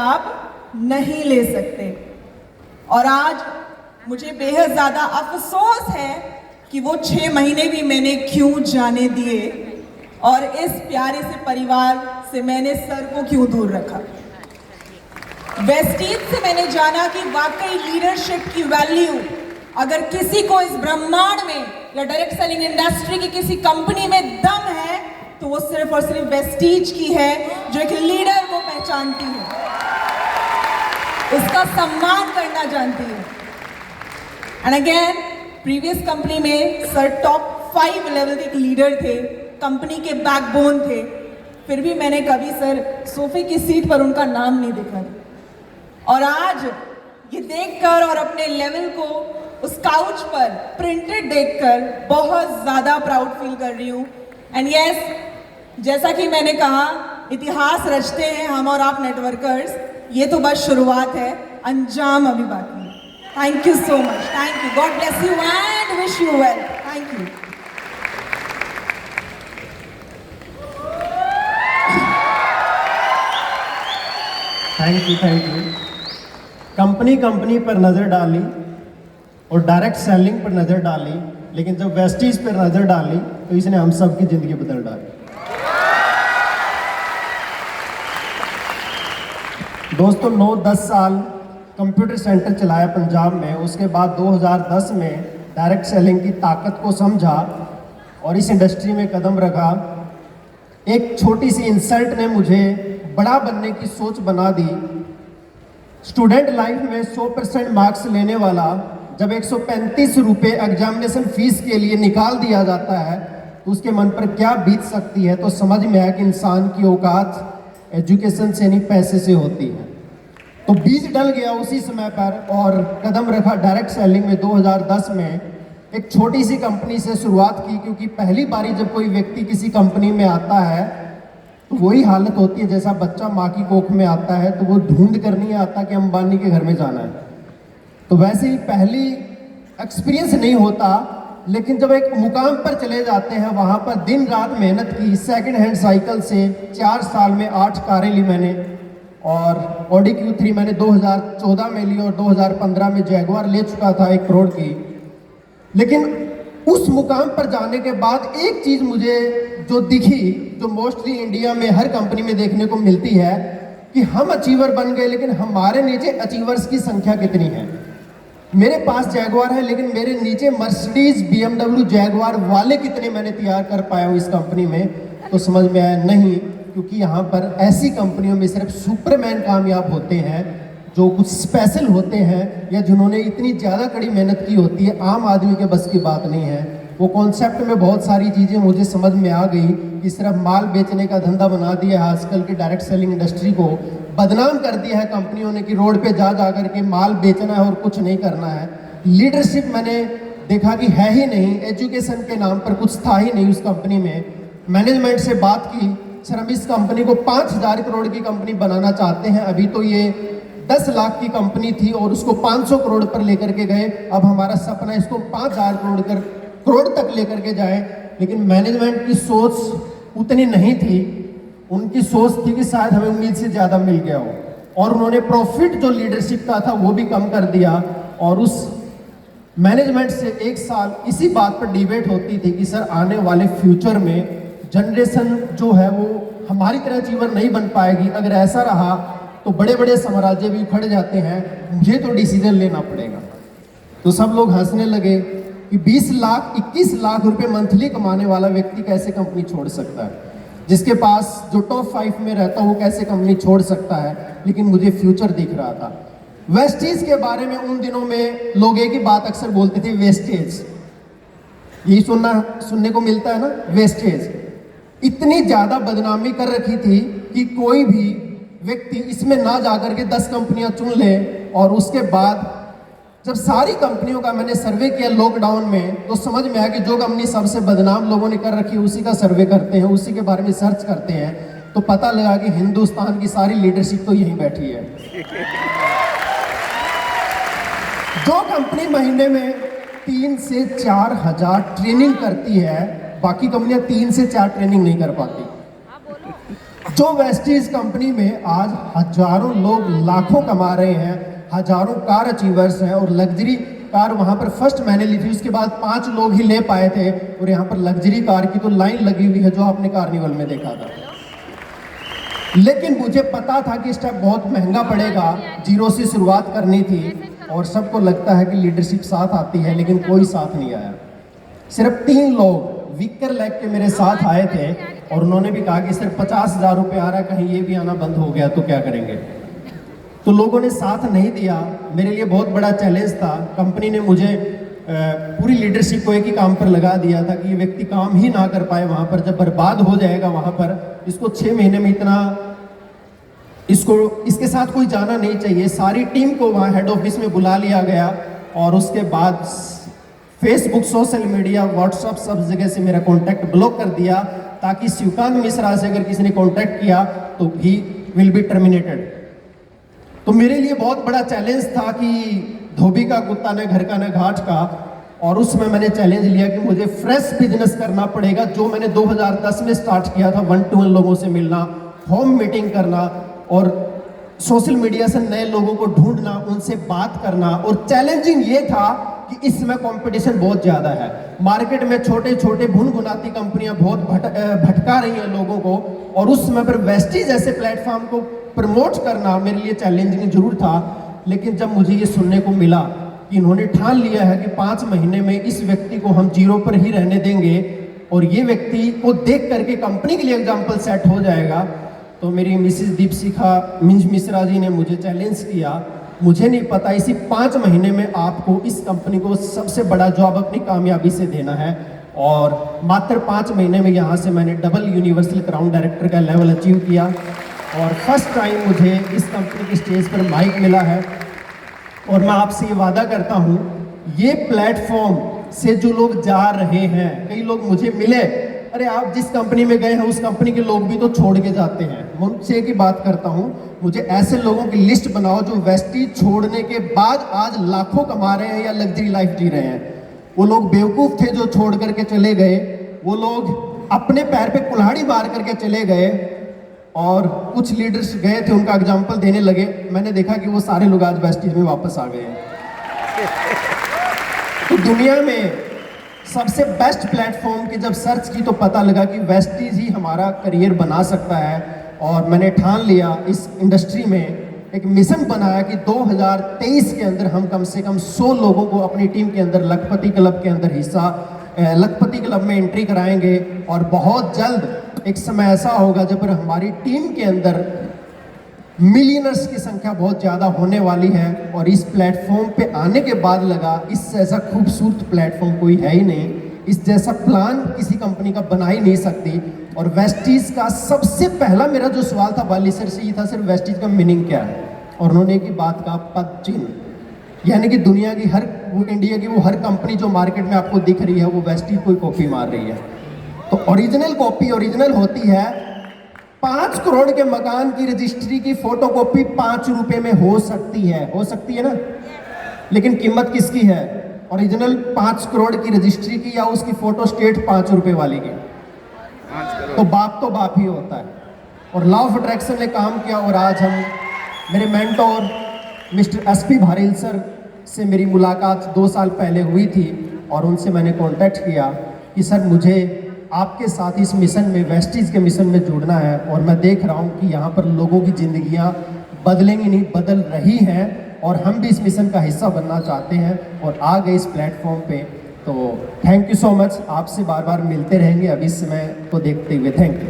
आप नहीं ले सकते। और आज मुझे बेहद ज़्यादा अफसोस है कि वो 6 महीने भी मैंने क्यों जाने दिए और इस प्यारे से परिवार से मैंने सर को क्यों दूर रखा। वेस्टीज से मैंने जाना कि वाकई लीडरशिप की वैल्यू अगर किसी को इस ब्रह्मांड में या डायरेक्ट सेलिंग इंडस्ट्री की किसी कंपनी में दम है तो वो सिर्फ और सिर्फ वेस्टीज की है, जो एक लीडर को पहचानती है, उसका सम्मान करना जानती है। एंड अगेन प्रीवियस कंपनी में सर टॉप 5 लेवल के एक लीडर थे, कंपनी के बैकबोन थे, फिर भी मैंने कभी सर सोफे की सीट पर उनका नाम नहीं देखा। और आज ये देखकर और अपने लेवल को उस काउच पर प्रिंटेड देखकर बहुत ज़्यादा प्राउड फील कर रही हूँ। एंड यस, जैसा कि मैंने कहा, इतिहास रचते हैं हम और आप नेटवर्कर्स, ये तो बस शुरुआत है, अंजाम अभी बाकी है। Thank you so much, thank you, God bless you and wish you well, thank you. Thank you. Company पर नज़र डाली और डायरेक्ट सेलिंग पर नज़र डाली, लेकिन जब वेस्टीज पर नज़र डाली तो इसने हम सब की ज़िंदगी बदल डाली। दोस्तों 9-10 साल कंप्यूटर सेंटर चलाया पंजाब में, उसके बाद 2010 में डायरेक्ट सेलिंग की ताकत को समझा और इस इंडस्ट्री में कदम रखा। एक छोटी सी इंसल्ट ने मुझे बड़ा बनने की सोच बना दी। स्टूडेंट लाइफ में 100% मार्क्स लेने वाला जब 135 रुपये एग्जामिनेशन फीस के लिए निकाल दिया जाता है तो उसके मन पर क्या बीत सकती है, तो समझ में आया कि इंसान की औकात एजुकेशन से नहीं पैसे से होती है। तो बीज डल गया उसी समय पर और कदम रखा डायरेक्ट सेलिंग में। 2010 में एक छोटी सी कंपनी से शुरुआत की, क्योंकि पहली बारी जब कोई व्यक्ति किसी कंपनी में आता है तो वही हालत होती है जैसा बच्चा माँ की कोख में आता है तो वो ढूंढ कर नहीं आता कि अंबानी के घर में जाना है। तो वैसे ही पहली एक्सपीरियंस नहीं होता, लेकिन जब एक मुकाम पर चले जाते हैं वहाँ पर दिन रात मेहनत की। सेकंड हैंड साइकिल से 4 साल में 8 कारें ली मैंने, और ऑडी Q3 मैंने 2014 में ली और 2015 में जैगवार ले चुका था 1 करोड़ की। लेकिन उस मुकाम पर जाने के बाद एक चीज़ मुझे जो दिखी, जो मोस्टली इंडिया में हर कंपनी में देखने को मिलती है, कि हम अचीवर बन गए लेकिन हमारे नीचे अचीवर्स की संख्या कितनी है। मेरे पास जैगवार है लेकिन मेरे नीचे मर्सिडीज BMW जैगवार वाले कितने मैंने तैयार कर पाया हूँ इस कंपनी में। तो समझ में आया नहीं, क्योंकि यहाँ पर ऐसी कंपनियों में सिर्फ सुपरमैन कामयाब होते हैं, जो कुछ स्पेशल होते हैं या जिन्होंने इतनी ज़्यादा कड़ी मेहनत की होती है। आम आदमी के बस की बात नहीं है। वो कॉन्सेप्ट में बहुत सारी चीज़ें मुझे समझ में आ गई कि सिर्फ माल बेचने का धंधा बना दिया है आजकल की डायरेक्ट सेलिंग इंडस्ट्री को, बदनाम कर दिया है कंपनियों ने कि रोड पे जा कर के माल बेचना है और कुछ नहीं करना है। लीडरशिप मैंने देखा कि है ही नहीं, एजुकेशन के नाम पर कुछ था ही नहीं उस कंपनी में। मैनेजमेंट से बात की, सर हम इस कंपनी को 5000 करोड़ की कंपनी बनाना चाहते हैं। अभी तो ये 10 लाख की कंपनी थी और उसको 500 करोड़ पर लेकर के गए। अब हमारा सपना है इसको 5000 करोड़ तक लेकर के जाए। लेकिन मैनेजमेंट की सोच उतनी नहीं थी, उनकी सोच थी कि शायद हमें उम्मीद से ज़्यादा मिल गया हो, और उन्होंने प्रॉफिट जो लीडरशिप का था वो भी कम कर दिया। और उस मैनेजमेंट से 1 साल इसी बात पर डिबेट होती थी कि सर आने वाले फ्यूचर में जनरेशन जो है वो हमारी तरह अचीवर नहीं बन पाएगी। अगर ऐसा रहा तो बड़े बड़े साम्राज्य भी उखड़ जाते हैं, मुझे तो डिसीजन लेना पड़ेगा। तो सब लोग हंसने लगे कि 20 लाख 21 लाख रुपए मंथली कमाने वाला व्यक्ति कैसे कंपनी छोड़ सकता है, जिसके पास जो टॉप 5 में रहता है वो कैसे कंपनी छोड़ सकता है। लेकिन मुझे फ्यूचर दिख रहा था। वेस्टेज के बारे में उन दिनों में लोग एक ही बात अक्सर बोलते थे, वेस्टेज। यही सुनने को मिलता है ना, वेस्टेज। इतनी ज़्यादा बदनामी कर रखी थी कि कोई भी व्यक्ति इसमें ना जाकर के 10 कंपनियां चुन ले। और उसके बाद जब सारी कंपनियों का मैंने सर्वे किया लॉकडाउन में, तो समझ में आया कि जो कंपनी सबसे बदनाम लोगों ने कर रखी है उसी का सर्वे करते हैं, उसी के बारे में सर्च करते हैं, तो पता लगा कि हिंदुस्तान की सारी लीडरशिप तो यहीं बैठी है। जो कंपनी महीने में 3 से 4 हज़ार ट्रेनिंग करती है, बाकी कंपनियां 3 से 4 ट्रेनिंग नहीं कर पाती। जो वेस्टीज कंपनी में आज हजारों लोग लाखों कमा रहे हैं, हजारों कार अचीवर्स हैं, और लग्जरी कार वहाँ पर फर्स्ट मैंने ली थी, उसके बाद 5 लोग ही ले पाए थे, और यहाँ पर लग्जरी कार की तो लाइन लगी हुई है जो आपने कार्निवल में देखा था। लेकिन मुझे पता था कि स्टेप बहुत महंगा पड़ेगा, जीरो से शुरुआत करनी थी, और सबको लगता है कि लीडरशिप साथ आती है, लेकिन कोई साथ नहीं आया। सिर्फ 3 लोग वीकर लेग के मेरे साथ आए थे, और उन्होंने भी कहा कि सिर्फ 50,000 रुपये आ रहा है, कहीं ये भी आना बंद हो गया तो क्या करेंगे। तो लोगों ने साथ नहीं दिया। मेरे लिए बहुत बड़ा चैलेंज था। कंपनी ने मुझे पूरी लीडरशिप को एक ही काम पर लगा दिया था कि ये व्यक्ति काम ही ना कर पाए वहाँ पर, जब बर्बाद हो जाएगा वहाँ पर, इसको 6 महीने में इतना, इसके साथ कोई जाना नहीं चाहिए। सारी टीम को वहाँ हेड ऑफिस में बुला लिया गया, और उसके बाद फेसबुक, सोशल मीडिया, व्हाट्सएप, सब जगह से मेरा कॉन्टैक्ट ब्लॉक कर दिया, ताकि शिवकांत मिश्रा से अगर किसी ने कॉन्टैक्ट किया तो ही विल बी टर्मिनेटेड। तो मेरे लिए बहुत बड़ा चैलेंज था कि धोबी का कुत्ता न घर का न घाट का, और उसमें मैंने चैलेंज लिया कि मुझे फ्रेश बिजनेस करना पड़ेगा, जो मैंने 2010 में स्टार्ट किया था, 1 to 1 लोगों से मिलना, होम मीटिंग करना, और सोशल मीडिया से नए लोगों को ढूंढना, उनसे बात करना। और चैलेंजिंग ये था कि इसमें कंपटीशन बहुत ज़्यादा है। मार्केट में छोटे छोटे भुनभुनाती कंपनियां बहुत भटका रही हैं लोगों को, और उस समय पर वेस्टीज ऐसे प्लेटफॉर्म को प्रमोट करना मेरे लिए चैलेंजिंग जरूर था। लेकिन जब मुझे ये सुनने को मिला कि इन्होंने ठान लिया है कि 5 महीने में इस व्यक्ति को हम जीरो पर ही रहने देंगे, और ये व्यक्ति को देख करके कंपनी के लिए एग्जाम्पल सेट हो जाएगा, तो मेरी मिसिस दीपशिखा मिश्रा जी ने मुझे चैलेंज किया। मुझे नहीं पता, इसी 5 महीने में आपको इस कंपनी को सबसे बड़ा जॉब अपनी कामयाबी से देना है। और मात्र 5 महीने में यहाँ से मैंने डबल यूनिवर्सल क्राउन डायरेक्टर का लेवल अचीव किया, और फर्स्ट टाइम मुझे इस कंपनी की स्टेज पर माइक मिला है। और मैं आपसे ये वादा करता हूँ, ये प्लेटफॉर्म से जो लोग जा रहे हैं, कई लोग मुझे मिले, अरे आप जिस कंपनी में गए हैं उस कंपनी के लोग भी तो छोड़ के जाते हैं। मैं उनसे एक ही बात करता हूँ, मुझे ऐसे लोगों की लिस्ट बनाओ जो वेस्टीज छोड़ने के बाद आज लाखों कमा रहे हैं या लग्जरी लाइफ जी रहे हैं। वो लोग बेवकूफ़ थे जो छोड़ करके चले गए, वो लोग अपने पैर पे कुल्हाड़ी मार करके चले गए, और कुछ लीडर्स गए थे उनका एग्जाम्पल देने लगे। मैंने देखा कि वो सारे लोग आज वेस्टीज में वापस आ गए हैं। तो दुनिया में सबसे बेस्ट प्लेटफॉर्म की जब सर्च की तो पता लगा कि वेस्टीज ही हमारा करियर बना सकता है, और मैंने ठान लिया इस इंडस्ट्री में एक मिशन बनाया कि 2023 के अंदर हम कम से कम 100 लोगों को अपनी टीम के अंदर लखपति क्लब के अंदर लखपति क्लब में एंट्री कराएंगे। और बहुत जल्द एक समय ऐसा होगा जब हमारी टीम के अंदर मिलियनर्स की संख्या बहुत ज़्यादा होने वाली है। और इस प्लेटफॉर्म पे आने के बाद लगा, इससे ऐसा खूबसूरत प्लेटफॉर्म कोई है ही नहीं, इस जैसा प्लान किसी कंपनी का बना ही नहीं सकती। और वेस्टीज का सबसे पहला मेरा जो सवाल था बाली सर से ये था, सर वेस्टीज का मीनिंग क्या है? और उन्होंने एक ही बात कहा, पद चिन्ह, यानी कि दुनिया की इंडिया की वो हर कंपनी जो मार्केट में आपको दिख रही है वो वेस्टीज कोई कॉपी मार रही है। तो ओरिजिनल कॉपी ओरिजिनल होती है। 5 करोड़ के मकान की रजिस्ट्री की फोटोकॉपी 5 रुपए में हो सकती है ना, लेकिन कीमत किसकी है? ओरिजिनल 5 करोड़ की रजिस्ट्री की या उसकी फोटो स्टेट 5 रुपए वाली की? तो बाप ही होता है। और लॉ ऑफ अट्रैक्शन ने काम किया, और आज हम मेरे मेंटोर मिस्टर SP भारेल सर से मेरी मुलाकात 2 साल पहले हुई थी, और उनसे मैंने कांटेक्ट किया कि सर मुझे आपके साथ इस मिशन में, वेस्टीज के मिशन में जुड़ना है, और मैं देख रहा हूँ कि यहाँ पर लोगों की ज़िंदगियाँ बदलेंगी नहीं, बदल रही हैं, और हम भी इस मिशन का हिस्सा बनना चाहते हैं, और आ गए इस प्लेटफॉर्म पे। तो थैंक यू सो मच, आपसे बार बार मिलते रहेंगे अभी इस समय को देखते हुए। Thank you.